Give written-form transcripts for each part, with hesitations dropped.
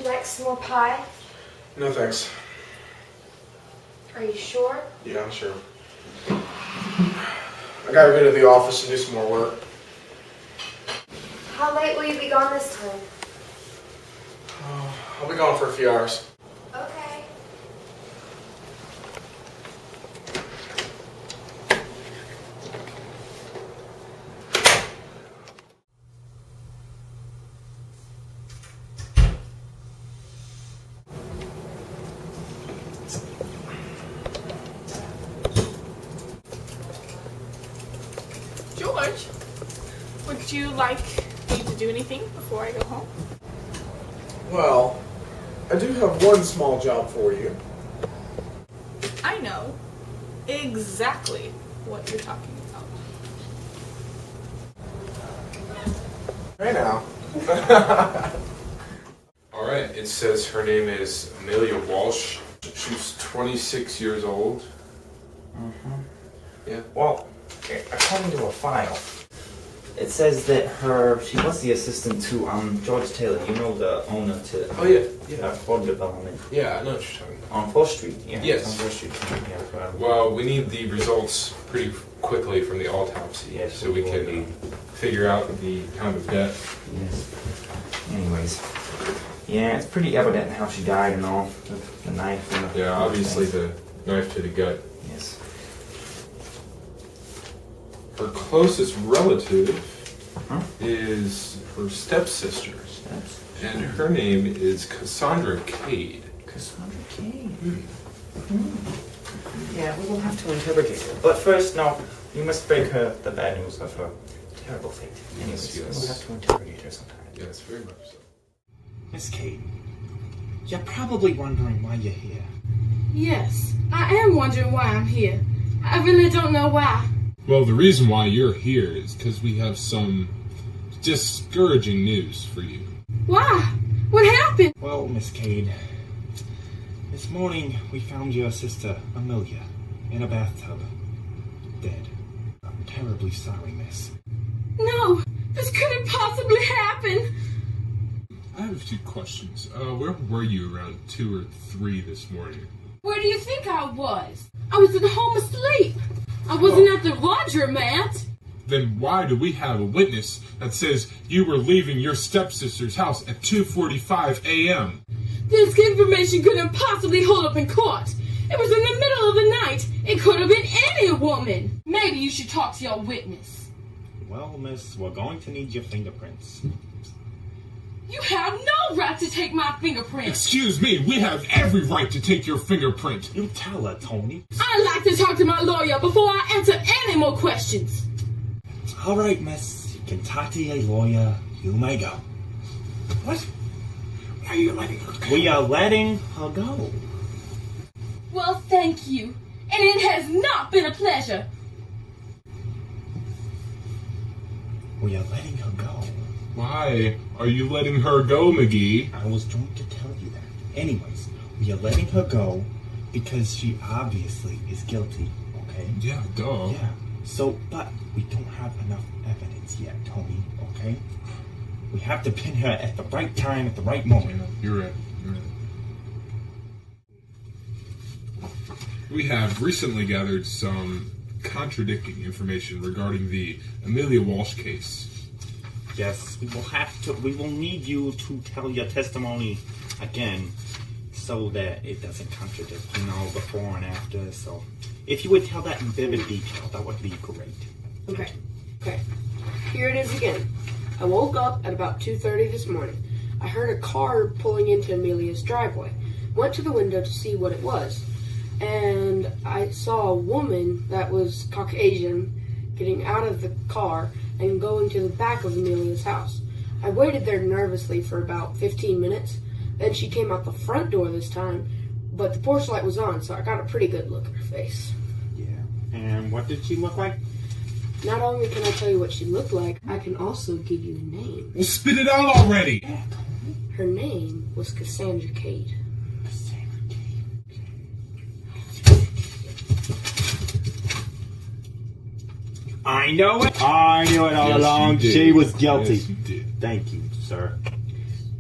you like some more pie? No thanks. Are you sure? Yeah, I'm sure. I gotta go to the office and do some more work. How late will you be gone this time? I'll be gone for a few hours. Okay. George, would you like me to do anything before I go home? Well, I do have one small job for you. I know exactly what you're talking about. Hey now. Alright, it says her name is Amelia Walsh. She's 26 years old. Yeah. Well, according to a file, it says that she was the assistant to George Taylor. You know, the owner to Oh yeah. Ford Development Yeah, I know what you're talking about. on 4th Street. Yeah, Yes. on 4th Street. Yeah, Well, we need the results pretty quickly from the autopsy, Yes, so we can figure out the time of death. yes. Anyways, yeah, it's pretty evident how she died and all. The knife and the... Yeah, obviously the knife to the gut. Yes. Her closest relative Huh? is her stepsister, That's and her name is Cassandra Cade. Cassandra Cade. Yeah, we will have to interrogate her. But first, no, we must break her the bad news of her terrible fate. Anyways, Yes. we'll have to interrogate her sometime. Yes, very much so. Miss Kate, you're probably wondering why you're here. Yes, I am wondering why I'm here. I really don't know why. Well, the reason why you're here is because we have some discouraging news for you. Why? What happened? Well, Miss Cade, this morning we found your sister, Amelia, in a bathtub, dead. I'm terribly sorry, miss. No, this couldn't possibly happen. I have a few questions. Where were you around 2 or 3 this morning? Where do you think I was? I was at home asleep. I wasn't at the laundromat. Then why do we have a witness that says you were leaving your stepsister's house at 2:45 a.m.? This information couldn't possibly hold up in court. It was in the middle of the night. It could have been any woman. Maybe you should talk to your witness. Well, miss, we're going to need your fingerprints. You have no right to take my fingerprint. Excuse me, we have every right to take your fingerprint. You tell her, Tony. I'd like to talk to my lawyer before I answer any more questions. All right, miss, you can talk to your lawyer. You may go. What? Why are you letting her go? We are letting her go. Well, thank you. And it has not been a pleasure. We are letting her go. Why are you letting her go, McGee? I was going to tell you that. Anyways, we are letting her go because she obviously is guilty, okay? Yeah, duh. Yeah. So, but we don't have enough evidence yet, Tony, okay? We have to pin her at the right time, at the right moment. You're right. We have recently gathered some contradicting information regarding the Amelia Walsh case. Yes, we will need you to tell your testimony again so that it doesn't contradict, before and after. So if you would tell that in vivid detail, that would be great. Okay. Here it is again. I woke up at about 2:30 this morning. I heard a car pulling into Amelia's driveway. Went to the window to see what it was. And I saw a woman that was Caucasian getting out of the car and going to the back of Amelia's house. I waited there nervously for about 15 minutes. Then she came out the front door this time, but the porch light was on, so I got a pretty good look at her face. Yeah. And what did she look like? Not only can I tell you what she looked like, I can also give you a name. Well, spit it out already! Her name was Cassandra Cade. I know it. I knew it all Yes, along. you did. She was guilty. Yes, you did. Thank you, sir.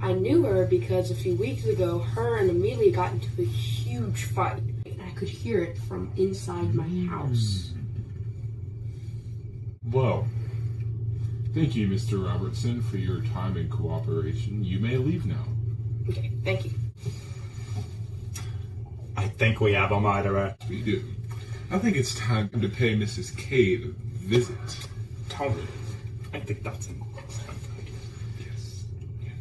I I knew her because a few weeks ago, her and Amelia got into a huge fight. And I could hear it from inside my house. Well, thank you, Mr. Robertson, for your time and cooperation. You may leave now. Okay, thank you. I think we have a murderer. We do. I think it's time to pay Mrs. Cade a visit. Tony, I think that's an excellent idea. Yes. Yes.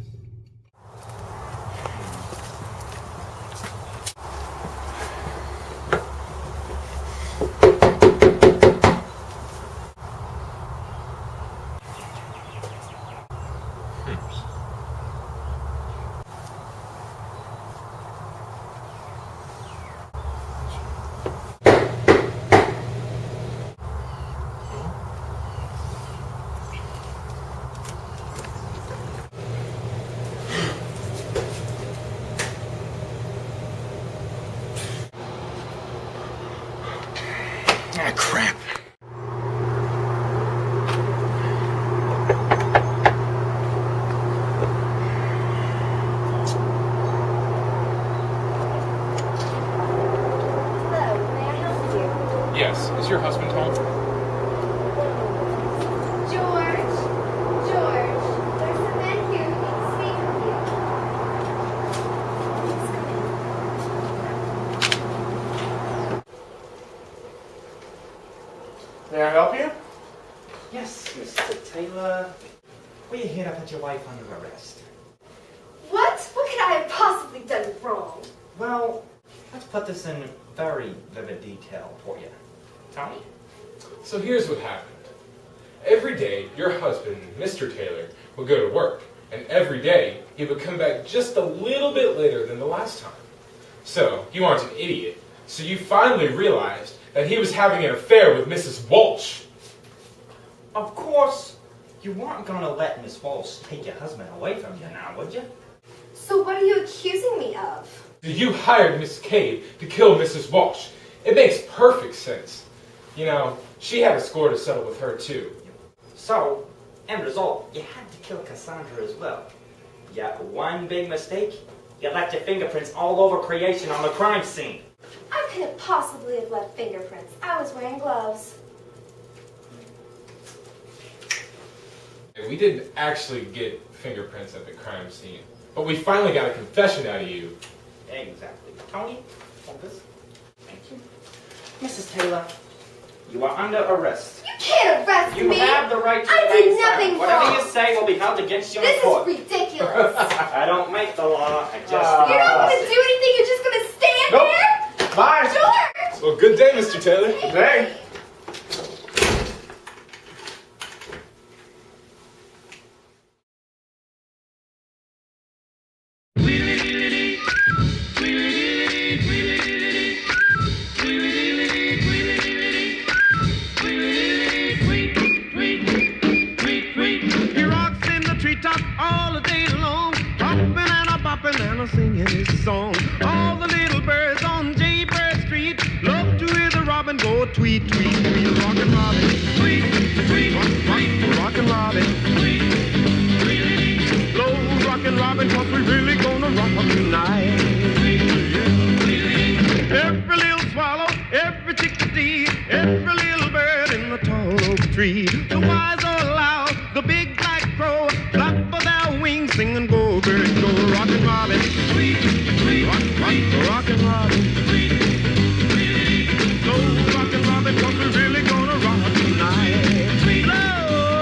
Ah, crap. Hello, may I help you? Yes. Is your husband home? George, there's a man here who needs to speak with you. May I help you? Yes, Mr. Taylor. We hear that your wife under arrest. What? What could I have possibly done wrong? Well, let's put this in very vivid detail for you. Tony? So here's what happened. Every day, your husband, Mr. Taylor, would go to work, and every day he would come back just a little bit later than the last time. So, you aren't an idiot, so you finally realized that he was having an affair with Mrs. Walsh. Of course, you weren't going to let Miss Walsh take your husband away from you now, would you? So what are you accusing me of? You hired Miss Cade to kill Mrs. Walsh. It makes perfect sense. You know, she had a score to settle with her, too. So, end result, you had to kill Cassandra as well. Yeah, one big mistake, you left your fingerprints all over creation on the crime scene. I couldn't possibly have left fingerprints. I was wearing gloves. We didn't actually get fingerprints at the crime scene, but we finally got a confession out of you. Exactly. Tony, hold this. Thank you. Mrs. Taylor, you are under arrest. You can't arrest You me! have the right to I remain did nothing silent. Whatever wrong. you say will be held against you in This court. is ridiculous. I don't make the law, I just You're not enforce going to it. do anything. You're just going to stand Nope. there? Bye. George! Well, good day, Mr. Taylor. Hey. He rocks in the treetop all the day long, hopping and a bopping and a singing his song. All the little birds on Jaybird Street love to hear the robin go tweet, tweet, tweet. Rockin' Robin, tweet, tweet, rockin' Robin, tweet, tweet. Blow rockin' Robin, 'cause we really gonna rock 'em tonight. Every little swallow, every chickadee, every little bird in the tall oak tree. The wise or loud, the big black crow, flap of their wings, sing and go, bird, go. Rockin' Robin, tweet, tweet, rockin' Robin, tweet, tweet. Go, rockin' Robin, 'cause we're really gonna rock tonight. Blow.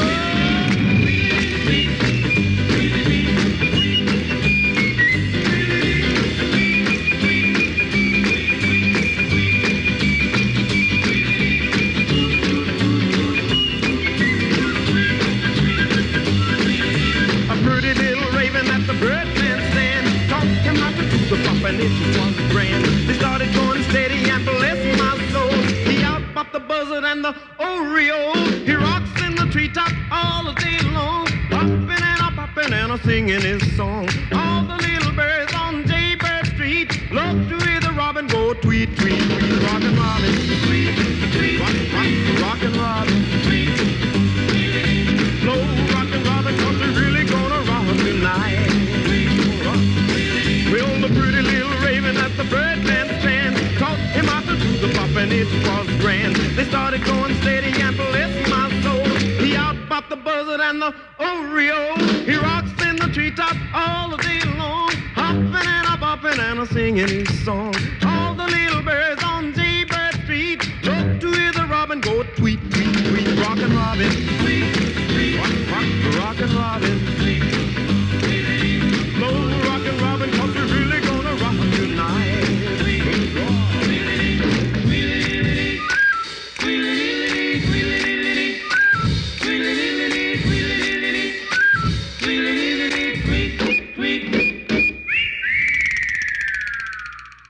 A pretty little raven at the birdman stand, taught him how to do the bump, and it was grand. They started going steady and bless my soul. He out popped the buzzard and the Oreo. He rocks in the treetop all the day long, popping and a popping and a singing his song. All the little birds on Jaybird Street love to hear the robin go tweet, tweet, tweet. Rockin' Robin, tweet, tweet, rockin' Robin, tweet, tweet. Slow rockin' Robin, 'cause we're really gonna rock tonight. bumping, it was grand. They started going steady and bless my soul. He out-bopped the buzzard and the Oreo. He rocks in the treetop all the day long, hopping and a-bopping and a-singing his song. All the little birds